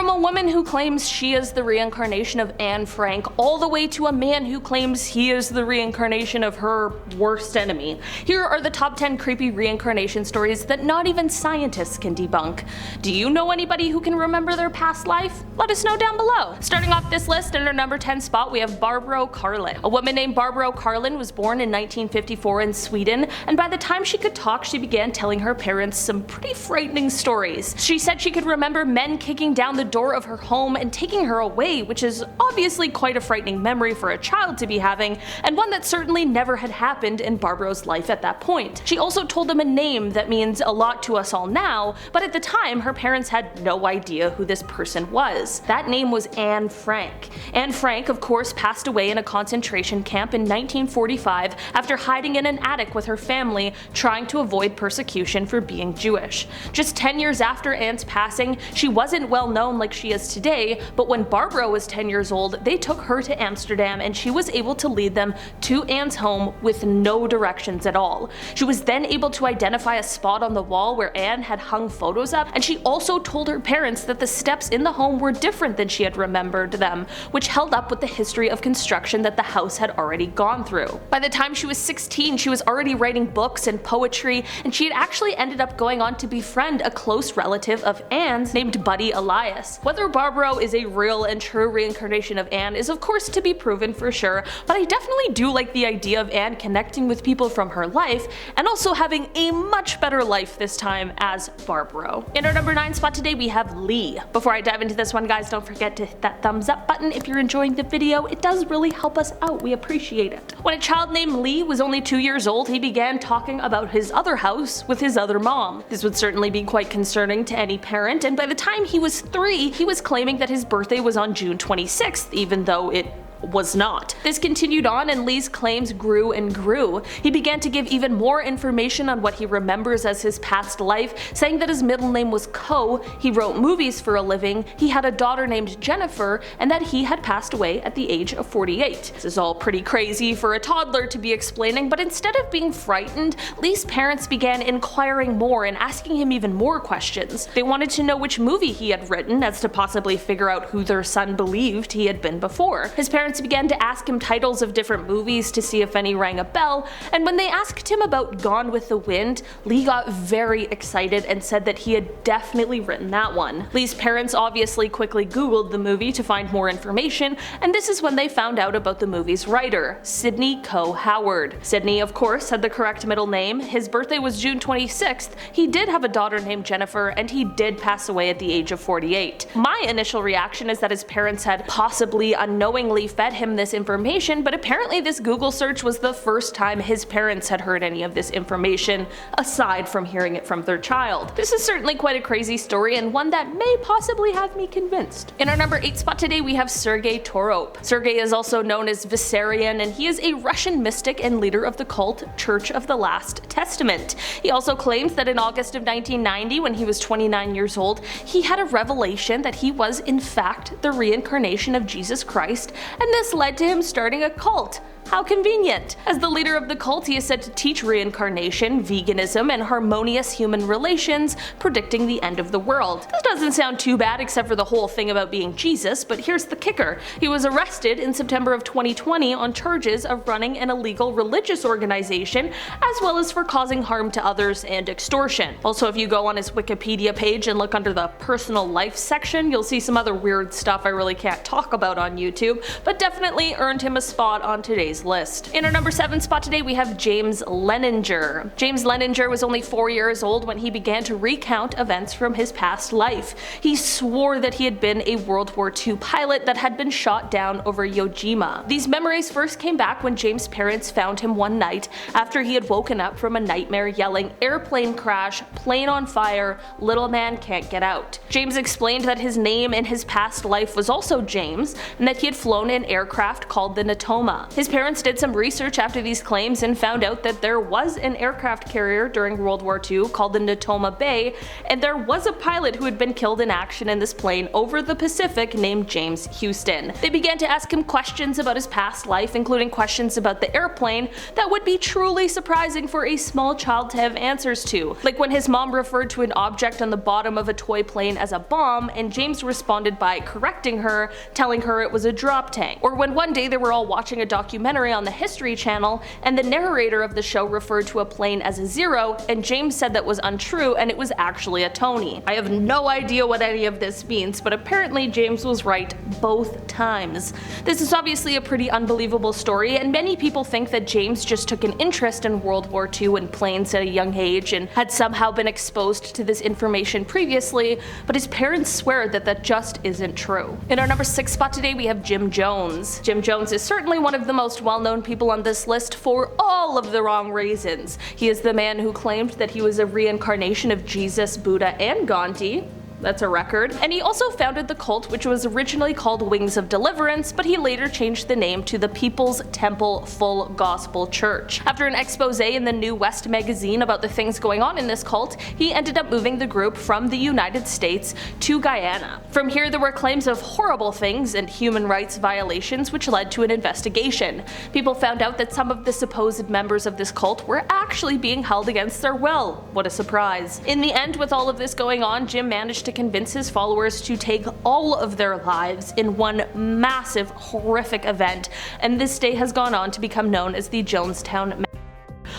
From a woman who claims she is the reincarnation of Anne Frank, all the way to a man who claims he is the reincarnation of her worst enemy. Here are the top 10 creepy reincarnation stories that not even scientists can debunk. Do you know anybody who can remember their past life? Let us know down below. Starting off this list, in our number 10 spot we have Barbro Karlen. A woman named Barbro Karlen was born in 1954 in Sweden, and by the time she could talk she began telling her parents some pretty frightening stories. She said she could remember men kicking down the door of her home and taking her away, which is obviously quite a frightening memory for a child to be having, and one that certainly never had happened in Barbro's life at that point. She also told them a name that means a lot to us all now, but at the time her parents had no idea who this person was. That name was Anne Frank. Anne Frank, of course, passed away in a concentration camp in 1945 after hiding in an attic with her family, trying to avoid persecution for being Jewish. Just 10 years after Anne's passing, she wasn't well known like she is today, but when Barbro was 10 years old, they took her to Amsterdam and she was able to lead them to Anne's home with no directions at all. She was then able to identify a spot on the wall where Anne had hung photos up, and she also told her parents that the steps in the home were different than she had remembered them, which held up with the history of construction that the house had already gone through. By the time she was 16, she was already writing books and poetry, and she had actually ended up going on to befriend a close relative of Anne's named Buddy Elias. Whether Barbro is a real and true reincarnation of Anne is of course to be proven for sure, but I definitely do like the idea of Anne connecting with people from her life and also having a much better life this time as Barbro. In our number 9 spot today we have Lee. Before I dive into this one, guys, don't forget to hit that thumbs up button if you're enjoying the video. It does really help us out, we appreciate it. When a child named Lee was only 2 years old, he began talking about his other house with his other mom. This would certainly be quite concerning to any parent, and by the time he was 3, he was claiming that his birthday was on June 26th, even though it was not. This continued on and Lee's claims grew and grew. He began to give even more information on what he remembers as his past life, saying that his middle name was Ko, he wrote movies for a living, he had a daughter named Jennifer, and that he had passed away at the age of 48. This is all pretty crazy for a toddler to be explaining, but instead of being frightened, Lee's parents began inquiring more and asking him even more questions. They wanted to know which movie he had written, as to possibly figure out who their son believed he had been before. His parents began to ask him titles of different movies to see if any rang a bell, and when they asked him about Gone with the Wind, Lee got very excited and said that he had definitely written that one. Lee's parents obviously quickly googled the movie to find more information, and this is when they found out about the movie's writer, Sidney Coe Howard. Sidney, of course, had the correct middle name, his birthday was June 26th, he did have a daughter named Jennifer, and he did pass away at the age of 48. My initial reaction is that his parents had possibly unknowingly fed him this information, but apparently this Google search was the first time his parents had heard any of this information, aside from hearing it from their child. This is certainly quite a crazy story, and one that may possibly have me convinced. In our number 8 spot today we have Sergey Torop. Sergey is also known as Vissarion, and he is a Russian mystic and leader of the cult Church of the Last Testament. He also claims that in August of 1990, when he was 29 years old, he had a revelation that he was in fact the reincarnation of Jesus Christ, and this led to him starting a cult. How convenient! As the leader of the cult, he is said to teach reincarnation, veganism, and harmonious human relations, predicting the end of the world. This doesn't sound too bad except for the whole thing about being Jesus, but here's the kicker. He was arrested in September of 2020 on charges of running an illegal religious organization, as well as for causing harm to others and extortion. Also, if you go on his Wikipedia page and look under the personal life section, you'll see some other weird stuff I really can't talk about on YouTube, but definitely earned him a spot on today's list. In our number 7 spot today we have James Leininger. James Leininger was only 4 years old when he began to recount events from his past life. He swore that he had been a World War II pilot that had been shot down over Iwo Jima. These memories first came back when James' parents found him one night after he had woken up from a nightmare yelling, "Airplane crash, plane on fire, little man can't get out." James explained that his name in his past life was also James, and that he had flown an aircraft called the Natoma. His parents parents did some research after these claims and found out that there was an aircraft carrier during World War II called the Natoma Bay, and there was a pilot who had been killed in action in this plane over the Pacific named James Houston. They began to ask him questions about his past life, including questions about the airplane that would be truly surprising for a small child to have answers to, like when his mom referred to an object on the bottom of a toy plane as a bomb and James responded by correcting her, telling her it was a drop tank, or when one day they were all watching a documentary on the History Channel and the narrator of the show referred to a plane as a zero and James said that was untrue and it was actually a Tony. I have no idea what any of this means, but apparently James was right both times. This is obviously a pretty unbelievable story, and many people think that James just took an interest in World War II and planes at a young age and had somehow been exposed to this information previously, but his parents swear that that just isn't true. In our number 6 spot today we have Jim Jones. Jim Jones is certainly one of the most well-known people on this list for all of the wrong reasons. He is the man who claimed that he was a reincarnation of Jesus, Buddha, and Gandhi. That's a record. And he also founded the cult, which was originally called Wings of Deliverance, but he later changed the name to the People's Temple Full Gospel Church. After an expose in the New West magazine about the things going on in this cult, he ended up moving the group from the United States to Guyana. From here there were claims of horrible things and human rights violations, which led to an investigation. People found out that some of the supposed members of this cult were actually being held against their will. What a surprise. In the end, with all of this going on, Jim managed to convince his followers to take all of their lives in one massive, horrific event, and this day has gone on to become known as the Jonestown.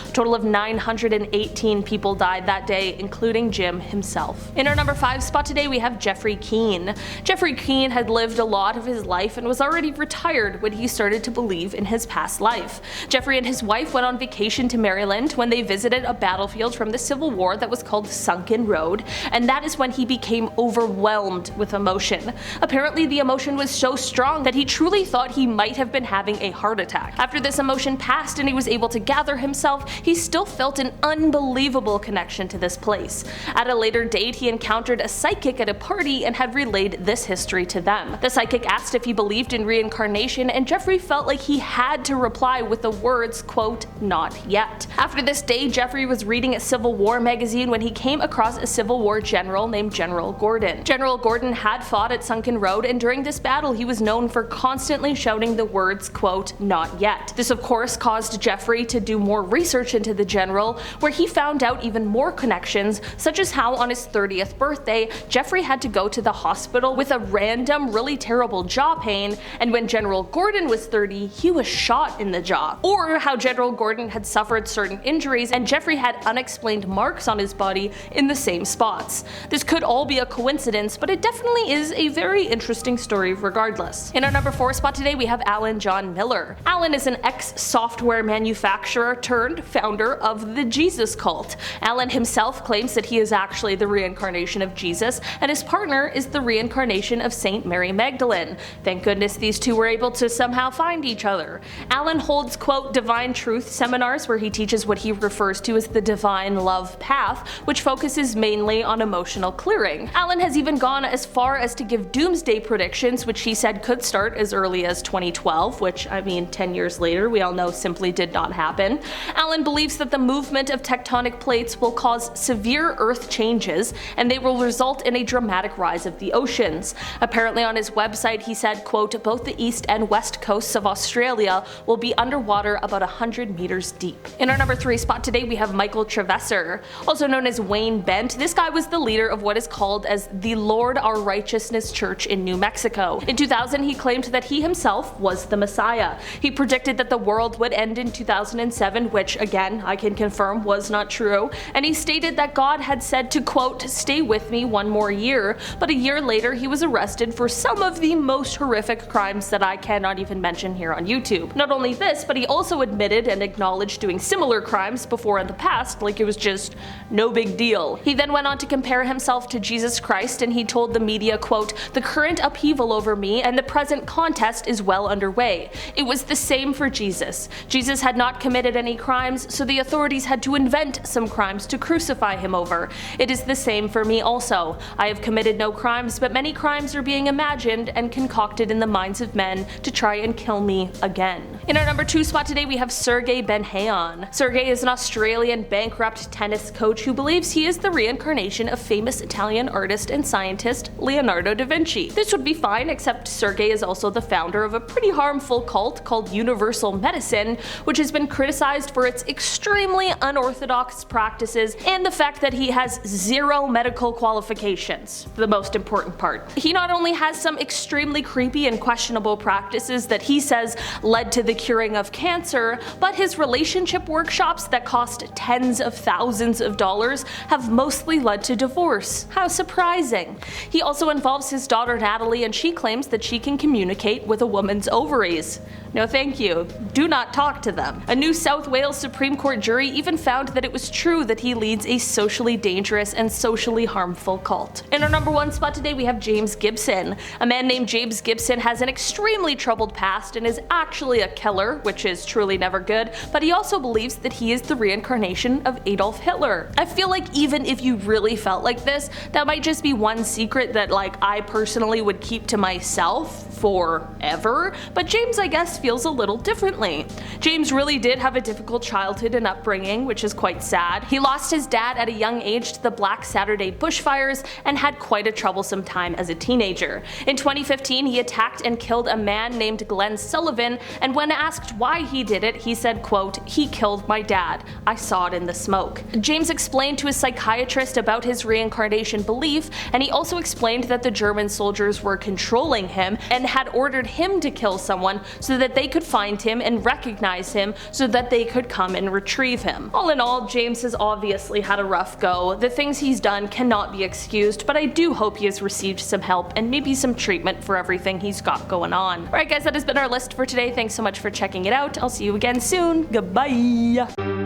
A total of 918 people died that day, including Jim himself. In our number 5 spot today we have Jeffrey Keene. Jeffrey Keene had lived a lot of his life and was already retired when he started to believe in his past life. Jeffrey and his wife went on vacation to Maryland when they visited a battlefield from the Civil War that was called Sunken Road, and that is when he became overwhelmed with emotion. Apparently the emotion was so strong that he truly thought he might have been having a heart attack. After this emotion passed and he was able to gather himself, he still felt an unbelievable connection to this place. At a later date, he encountered a psychic at a party and had relayed this history to them. The psychic asked if he believed in reincarnation, and Jeffrey felt like he had to reply with the words, quote, "not yet." After this day, Jeffrey was reading a Civil War magazine when he came across a Civil War general named General Gordon. General Gordon had fought at Sunken Road, and during this battle he was known for constantly shouting the words, quote, "not yet." This of course caused Jeffrey to do more research into the general, where he found out even more connections, such as how on his 30th birthday, Jeffrey had to go to the hospital with a random, really terrible jaw pain, and when General Gordon was 30, he was shot in the jaw. Or how General Gordon had suffered certain injuries and Jeffrey had unexplained marks on his body in the same spots. This could all be a coincidence, but it definitely is a very interesting story regardless. In our number 4 spot today we have Alan John Miller. Alan is an ex-software manufacturer turned founder of the Jesus cult. Alan himself claims that he is actually the reincarnation of Jesus, and his partner is the reincarnation of Saint Mary Magdalene. Thank goodness these two were able to somehow find each other. Alan holds, quote, divine truth seminars where he teaches what he refers to as the divine love path, which focuses mainly on emotional clearing. Alan has even gone as far as to give doomsday predictions, which he said could start as early as 2012, which, I mean, 10 years later we all know simply did not happen. Alan believes that the movement of tectonic plates will cause severe earth changes and they will result in a dramatic rise of the oceans. Apparently on his website he said, quote, both the east and west coasts of Australia will be underwater about 100 meters deep. In our number 3 spot today we have Michael Travesser. Also known as Wayne Bent, this guy was the leader of what is called as the Lord Our Righteousness Church in New Mexico. In 2000 he claimed that he himself was the Messiah. He predicted that the world would end in 2007, which again I can confirm was not true, and he stated that God had said to, quote, stay with me one more year, but a year later he was arrested for some of the most horrific crimes that I cannot even mention here on YouTube. Not only this, but he also admitted and acknowledged doing similar crimes before in the past, like it was just no big deal. He then went on to compare himself to Jesus Christ, and he told the media, quote, the current upheaval over me and the present contest is well underway. It was the same for Jesus. Jesus had not committed any crimes, so the authorities had to invent some crimes to crucify him over. It is the same for me also. I have committed no crimes, but many crimes are being imagined and concocted in the minds of men to try and kill me again. In our number 2 spot today, we have Sergey Benhayon. Sergey is an Australian bankrupt tennis coach who believes he is the reincarnation of famous Italian artist and scientist Leonardo da Vinci. This would be fine, except Sergey is also the founder of a pretty harmful cult called Universal Medicine, which has been criticized for its extremely unorthodox practices and the fact that he has 0 medical qualifications, the most important part. He not only has some extremely creepy and questionable practices that he says led to the curing of cancer, but his relationship workshops that cost tens of thousands of dollars have mostly led to divorce. How surprising. He also involves his daughter Natalie, and she claims that she can communicate with a woman's ovaries. No thank you. Do not talk to them. A New South Wales Supreme Court jury even found that it was true that he leads a socially dangerous and socially harmful cult. In our number 1 spot today, we have James Gibson. A man named James Gibson has an extremely troubled past and is actually a killer, which is truly never good, but he also believes that he is the reincarnation of Adolf Hitler. I feel like even if you really felt like this, that might just be one secret that I personally would keep to myself forever, but James I guess feels a little differently. James really did have a difficult childhood and upbringing, which is quite sad. He lost his dad at a young age to the Black Saturday bushfires and had quite a troublesome time as a teenager. In 2015, he attacked and killed a man named Glenn Sullivan, and when asked why he did it, he said, quote, "He killed my dad. I saw it in the smoke." James explained to his psychiatrist about his reincarnation belief, and he also explained that the German soldiers were controlling him and had ordered him to kill someone so that they could find him and recognize him so that they could come and retrieve him. All in all, James has obviously had a rough go. The things he's done cannot be excused, but I do hope he has received some help and maybe some treatment for everything he's got going on. Alright guys, that has been our list for today. Thanks so much for checking it out. I'll see you again soon. Goodbye!